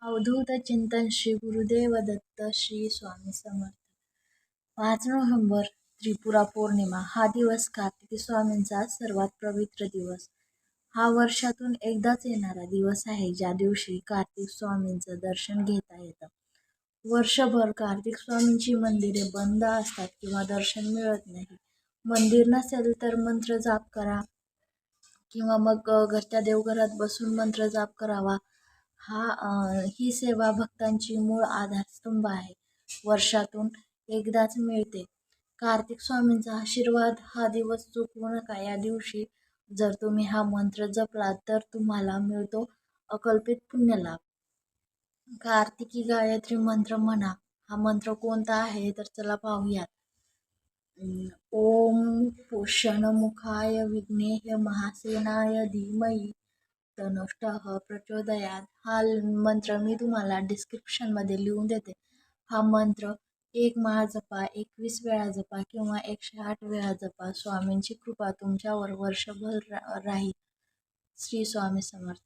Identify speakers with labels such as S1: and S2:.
S1: अवधूत चिंतन श्री गुरुदेव दत्त श्री स्वामी समर्थ. 5 नोव्हेंबर त्रिपुरा पौर्णिमा. हा दिवस कार्तिकी स्वामींचा सर्वात पवित्र दिवस. हा वर्षातून एकदाच येणारा दिवस आहे ज्या दिवशी कार्तिक स्वामींचं दर्शन घेता येतं. वर्षभर कार्तिक स्वामींची मंदिरे बंद असतात किंवा दर्शन मिळत नाही. मंदिर नसेल तर मंत्र जाप करा किंवा मग घरच्या देवघरात बसून मंत्र जाप करावा. ही सेवा भक्तांची मूळ आधारस्तंभ आहे. वर्षातून एकदाच मिळते. कार्तिक स्वामींचा आशीर्वाद. हा दिवस चुकवू नका. या दिवशी जर तुम्ही हा मंत्र जपलात तर तुम्हाला मिळतो अकल्पित पुण्यलाभ. कार्तिकी गायत्री मंत्र म्हणा. हा मंत्र कोणता आहे तर चला पाहूयात. ओम पुष्यणमुखाय विघ्नेय महासेनाय धीमहि तन्नः प्रचोदयात. हा मंत्र मी तुम्हाला डिस्क्रिप्शनमध्ये लिहून देते. हा मंत्र 1 माळ जपा, 21 वेळा जपा किंवा 108 वेळा जपा. स्वामींची कृपा तुमच्यावर वर्षभर राहील. श्री स्वामी समर्थ.